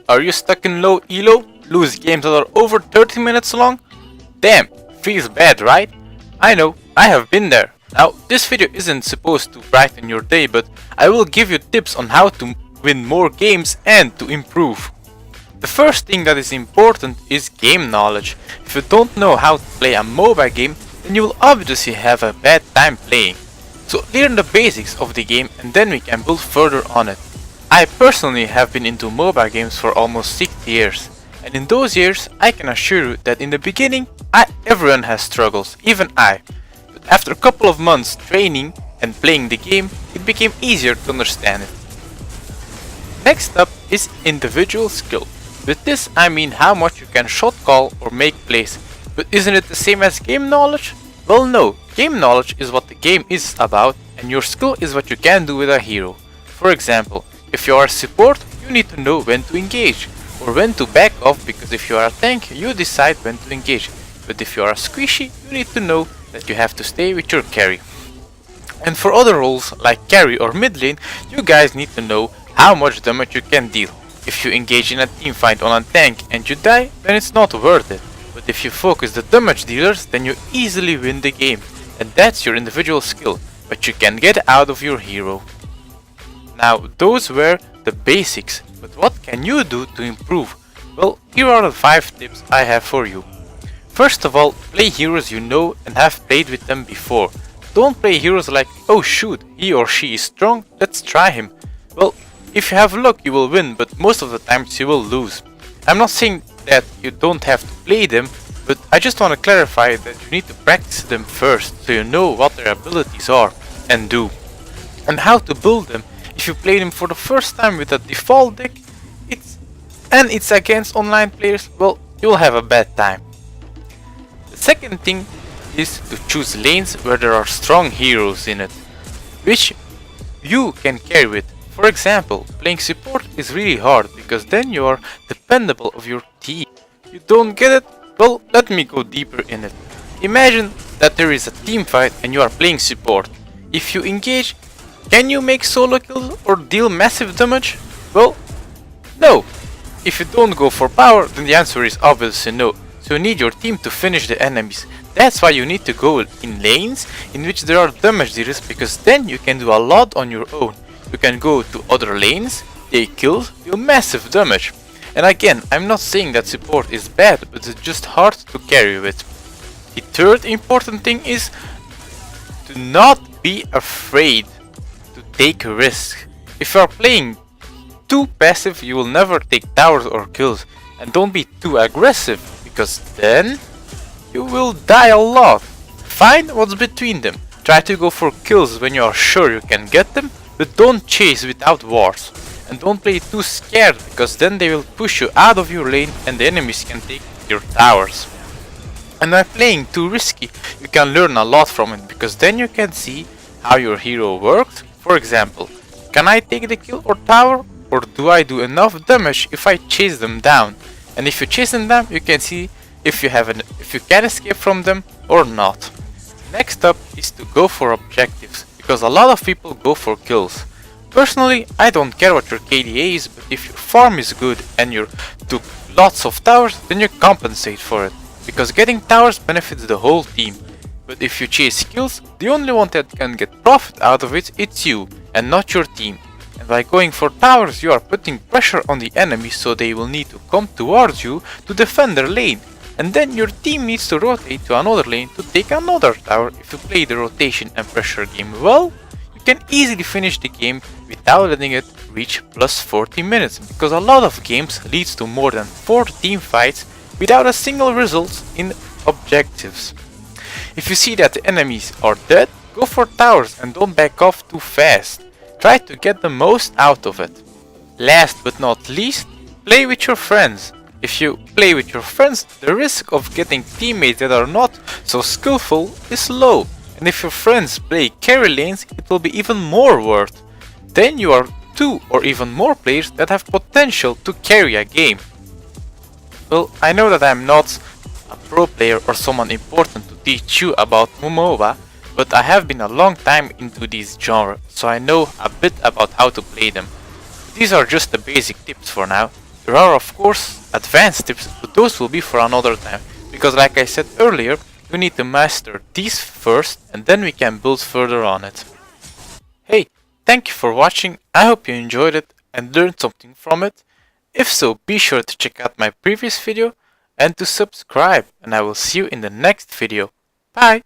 Are you stuck in low elo? Lose games that are over 30 minutes long? Damn, feels bad, right? I know, I have been there. Now, this video isn't supposed to brighten your day, but I will give you tips on how to win more games and to improve. The first thing that is important is game knowledge. If you don't know how to play a mobile game, then you will obviously have a bad time playing. So learn the basics of the game and then we can build further on it. I personally have been into mobile games for almost 6 years. And in those years, I can assure you that in the beginning, everyone has struggles, even I. But after a couple of months training and playing the game, it became easier to understand it. Next up is individual skill. With this I mean how much you can shot call or make plays. But isn't it the same as game knowledge? Well, no, game knowledge is what the game is about and your skill is what you can do with a hero. For example, if you are a support, you need to know when to engage or when to back off, because if you are a tank, you decide when to engage. But if you are a squishy, you need to know that you have to stay with your carry. And for other roles like carry or mid lane, you guys need to know how much damage you can deal. If you engage in a team fight on a tank and you die, then it's not worth it. But if you focus the damage dealers, then you easily win the game. And that's your individual skill, but you can get out of your hero. Now, those were the basics, but what can you do to improve? Well, here are the 5 tips I have for you. First of all, play heroes you know and have played with them before. Don't play heroes like, oh shoot, he or she is strong, let's try him. Well, if you have luck you will win, but most of the times you will lose. I'm not saying that you don't have to play them, but I just want to clarify that you need to practice them first, so you know what their abilities are and do. And how to build them. If you play them for the first time with a default deck, it's against online players, well, you'll have a bad time. The second thing is to choose lanes where there are strong heroes in it, which you can carry with. For example, playing support is really hard because then you are dependable of your team. You don't get it? Well, let me go deeper in it. Imagine that there is a team fight and you are playing support. If you engage, can you make solo kills or deal massive damage? Well, no. If you don't go for power, then the answer is obviously no. So you need your team to finish the enemies. That's why you need to go in lanes in which there are damage dealers, because then you can do a lot on your own. You can go to other lanes, take kills, deal massive damage. And again, I'm not saying that support is bad, but it's just hard to carry with. The third important thing is to not be afraid to take a risk. If you are playing too passive, you will never take towers or kills. And don't be too aggressive, because then you will die a lot. Find what's between them. Try to go for kills when you are sure you can get them, but don't chase without wards. And don't play too scared, because then they will push you out of your lane and the enemies can take your towers. And by playing too risky, you can learn a lot from it, because then you can see how your hero works. For example, can I take the kill or tower, or do I do enough damage if I chase them down? And if you chase them down, you can see if you can escape from them or not. Next up is to go for objectives, because a lot of people go for kills. Personally, I don't care what your KDA is, but if your farm is good and you took lots of towers, then you compensate for it, because getting towers benefits the whole team. But if you chase kills, the only one that can get profit out of it, it's you and not your team. And by going for towers, you are putting pressure on the enemy, so they will need to come towards you to defend their lane. And then your team needs to rotate to another lane to take another tower. If you play the rotation and pressure game well, you can easily finish the game without letting it reach plus 40 minutes, because a lot of games leads to more than 4 team fights without a single result in objectives. If you see that the enemies are dead, go for towers and don't back off too fast. Try to get the most out of it. Last but not least, play with your friends. If you play with your friends, the risk of getting teammates that are not so skillful is low. And if your friends play carry lanes, it will be even more worth. Then you are 2 or even more players that have potential to carry a game. Well, I know that I'm not a pro player or someone important to teach you about MOBA, but I have been a long time into this genre, so I know a bit about how to play them. These are just the basic tips for now, There are of course advanced tips, but those will be for another time, because like I said earlier, we need to master these first and then we can build further on it. Hey, thank you for watching, I hope you enjoyed it and learned something from it. If so, be sure to check out my previous video and to subscribe, and I will see you in the next video. Bye!